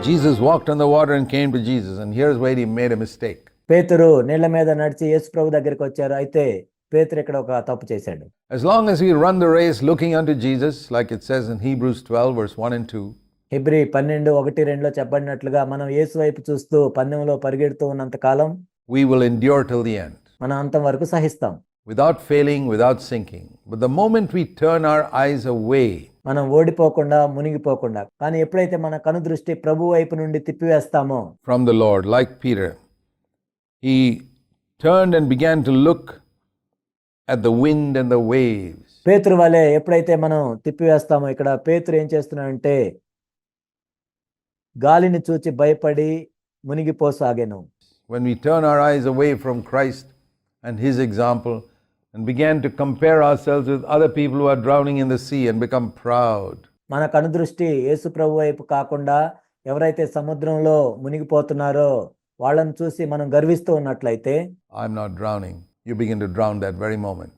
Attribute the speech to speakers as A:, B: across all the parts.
A: Jesus walked on the water and came to Jesus, and here's where he made a mistake.
B: పేతురు నీళ్ల మీద నడిచి యేసు ప్రభు దగ్గరికి వచ్చారు. అయితే పేతురు ఇక్కడ ఒక తప్పు చేశాడు.
A: As long as we run the race looking unto Jesus, like it says in Hebrews 12 verse 1 and 2,
B: Hebrew 12:1-2లో చెప్పబడినట్లుగా మనం యేసు వైపు చూస్తూ పందెంలో పరిగెడుతూ ఉన్నంత కాలం
A: we will endure till the end,
B: మనం అంతం వరకు సహిస్తాం,
A: without failing, without sinking. But the moment we turn our eyes away,
B: మనం ఓడిపోకుండా మునిగిపోకుండా, కానీ ఎప్పుడైతే మన కనుదృష్టి ప్రభు వైపు నుండి తిప్పివేస్తామో
A: from the Lord, like Peter, he turned and began to look at the wind and the waves.
B: పేతురు వలె ఎప్పుడైతే మనం తిప్పివేస్తామో, ఇక్కడ పేతురు ఏం చేస్తున్నాడంటే గాలిని చూచి భయపడి మునిగిపోసాగెను.
A: When we turn our eyes away from Christ and his example and began to compare ourselves with other people who are drowning in the sea and become proud,
B: మన కనుదృష్టి యేసు ప్రభు వైపు కాకుండా ఎవరైతే సముద్రంలో మునిగిపోతున్నారో వాళ్ళని చూసి మనం గర్విస్తూ ఉన్నట్లయితే,
A: I'm not drowning, you begin to drown that very moment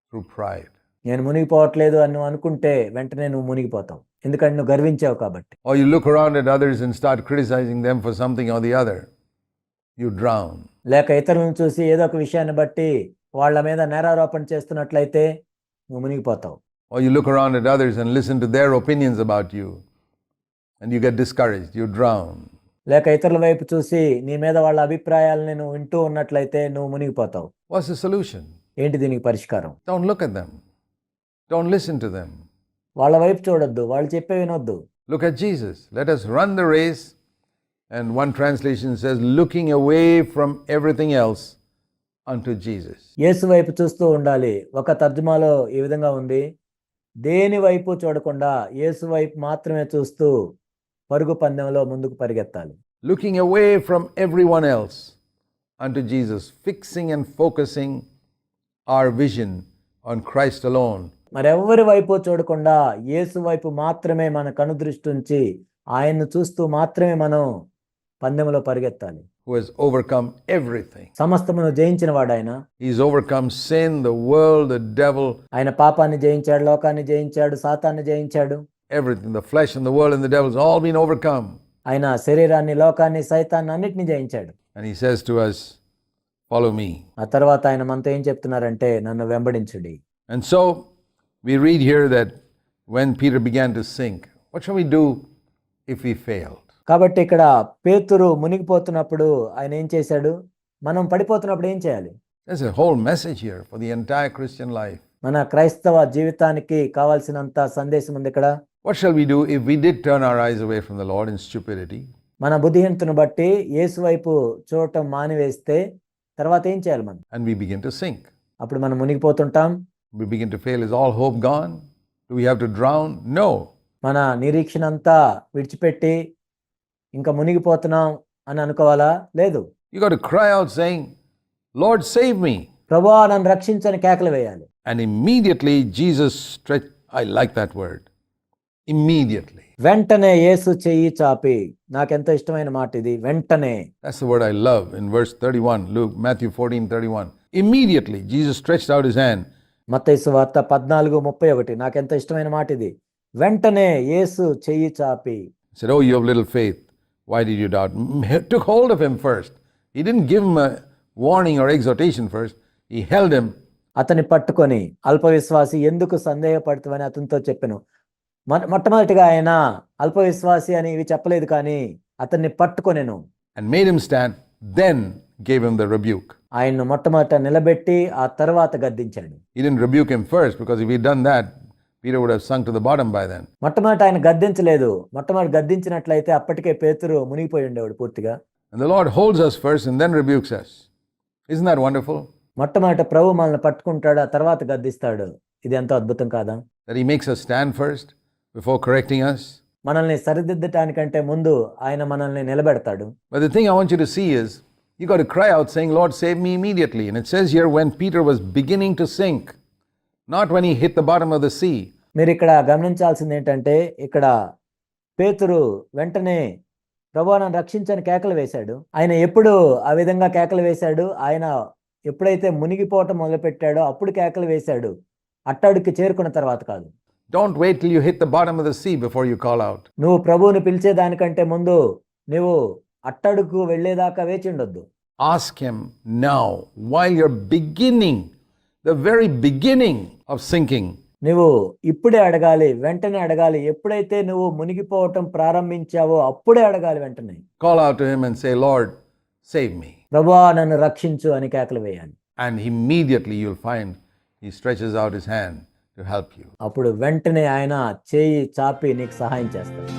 A: through pride.
B: నేను మునిగిపోవట్లేదు అని నువ్వు అనుకుంటే వెంటనే నువ్వు మునిగిపోతావు, ఎందుకంటే నువ్వు గర్వించావు కాబట్టి.
A: Or you look around at others and start criticizing them for something or the other, you drown.
B: లేక ఇతరులను చూసి ఏదో ఒక విషయాన్ని బట్టి వాళ్ళ మీద నేరారోపణ చేస్తున్నట్లయితే నువ్వు మునిగిపోతావు.
A: Or you look around at others and listen to their opinions about you and you get discouraged, you drown.
B: లేక ఇతరుల వైపు చూసి నీ మీద వాళ్ళ అభిప్రాయాలను నువ్వు వింటూ ఉన్నట్లయితే నువ్వు మునిగిపోతావు.
A: What's the solution?
B: ఏంటి దీనికి పరిష్కారం?
A: Don't look at them. Don't listen to them.
B: వాళ్ళ వైపు చూడొద్దు, వాళ్ళు చెప్పే వినొద్దు.
A: Look at Jesus. Let us run the race. And one translation says, looking away from everything else unto Jesus.
B: యేసు వైపు చూస్తూ ఉండాలి. ఒక తర్జుమాలో ఈ విధంగా ఉంది, దేని వైపు చూడకుండా యేసు వైపు మాత్రమే చూస్తూ పరుగు పందెంలో ముందుకు పరిగెత్తాలి.
A: Looking away from everyone else unto Jesus, fixing and focusing our vision on Christ alone.
B: మరెవరి వైపు చూడకుండా యేసు వైపు మాత్రమే మన కనుదృష్టి ఉంచి ఆయన్ను చూస్తూ మాత్రమే మనం పందెంలో పరిగెత్తాలి.
A: Who has overcome everything.
B: సమస్తమును జయించిన వాడాయన.
A: He's overcome sin, the world, the devil.
B: ఆయన పాపాన్ని జయించాడు, లోకాన్ని జయించాడు, సాతాన్ని జయించాడు.
A: Everything, the flesh and the world and the devil has all been overcome.
B: ఆయన శరీరాన్ని, లోకాన్ని, సైతాన్ని అన్నిటిని జయించాడు.
A: And he says to us, follow me.
B: ఆ తర్వాత ఆయన మనతో ఏం చెప్తున్నారంటే, నన్ను వెంబడించుడి.
A: And so we read here that when Peter began to sink, what shall we do if we failed?
B: కాబట్టి ఇక్కడ పేతురు మునిగిపోతున్నప్పుడు ఆయన ఏం చేశాడు, మనం పడిపోతున్నప్పుడు ఏం చేయాలి?
A: There's a whole message here for the entire Christian life.
B: మన క్రైస్తవ జీవితానికి కావాల్సినంత సందేశం ఉంది ఇక్కడ.
A: What shall we do if we did turn our eyes away from the Lord in stupidity?
B: మన బుద్ధిహీనతను బట్టి యేసు వైపు చూడటం మానివేస్తే తర్వాత ఏం చేయాలి మనం?
A: And we begin to sink.
B: అప్పుడు మనం మునిగిపోతుంటాం.
A: We begin to fail. Is all hope gone? Do we have to drown? No.
B: మన నిరీక్షణ అంతా విడిచిపెట్టి ఇంకా మునిగిపోతున్నాం అని అనుకోవాలా? లేదు.
A: You got to cry out saying, Lord, save me.
B: ప్రభువా నన్ను రక్షించని కేకలు వేయాలి.
A: And immediately Jesus stretched. I like that word. Immediately.
B: వెంటనే యేసు చెయ్యి చాపి, నాకెంతో ఇష్టమైన మాట ఇది, వెంటనే.
A: That's the word I love in verse 31, Matthew 14:31. Immediately Jesus stretched out his hand.
B: మత్తయి సువార్త 14:31, నాకెంతో ఇష్టమైన మాట ఇది, వెంటనే యేసు చెయ్యి చాపి.
A: Said, oh, you have little faith. Why did you doubt? Took hold of him first. He didn't give him a warning or exhortation first. He held him.
B: అతన్ని పట్టుకొని, అల్పవిశ్వాసి ఎందుకు సందేహపడుతావని అతనితో చెప్పాను. మొట్టమొదటిగా ఆయన అల్పవిశ్వాసి అని ఇవి చెప్పలేదు, కానీ అతన్ని పట్టుకొనెను.
A: And made him stand. Then gave him the rebuke.
B: ఆయన్ను మొట్టమొదట నిలబెట్టి ఆ తర్వాత గద్దించాడు.
A: He didn't rebuke him first, because if he'd done that, Peter would have sunk to the bottom by then.
B: మొట్టమొదట ఆయన గద్దించలేదు. మొట్టమొదటి గద్దించినట్లయితే అప్పటికే పేతురు మునిగిపోయి ఉండేవాడు పూర్తిగా.
A: And the Lord holds us first and then rebukes us. Isn't that wonderful?
B: మొట్టమొదట ప్రభు మనల్ని పట్టుకుంటాడు, ఆ తర్వాత గద్దిస్తాడు. ఇది ఎంతో అద్భుతం కాదా?
A: That he makes us stand first before correcting us.
B: మనల్ని సరిదిద్దటానికంటే ముందు ఆయన మనల్ని నిలబెడతాడు.
A: But the thing I want you to see is, you got to cry out saying, Lord, save me immediately. And it says here, when Peter was beginning to sink, not when he hit the bottom of the sea.
B: మీరు ఇక్కడ గమనించాల్సింది ఏంటంటే, ఇక్కడ పేతురు వెంటనే ప్రభువా నన్ను రక్షించని కేకలు వేశాడు. ఆయన ఎప్పుడు ఆ విధంగా కేకలు వేశాడు? ఆయన ఎప్పుడైతే మునిగిపోవటం మొదలుపెట్టాడో అప్పుడు కేకలు వేశాడు, అట్టడుక్కి చేరుకున్న తర్వాత కాదు.
A: Don't wait till you hit the bottom of the sea before you call out.
B: నువ్వు ప్రభువుని పిలిచేదానికంటే ముందు నువ్వు అట్టడుగు వెళ్ళేదాకా వేచి ఉండొద్దు.
A: Ask Him now, while you're beginning, the very beginning of sinking.
B: నువ్వు ఇప్పుడే అడగాలి, వెంటనే అడగాలి. ఎప్పుడైతే నువ్వు మునిగిపోవటం ప్రారంభించావో అప్పుడే అడగాలి వెంటనే.
A: Call out to Him and say, Lord, save me.
B: ప్రభువా నన్ను రక్షించు అని కేకలు వేయాలి.
A: And immediately you'll find He stretches out His hand to help you.
B: అప్పుడు వెంటనే ఆయన చేయి చాపి నీకు సహాయం చేస్తాడు.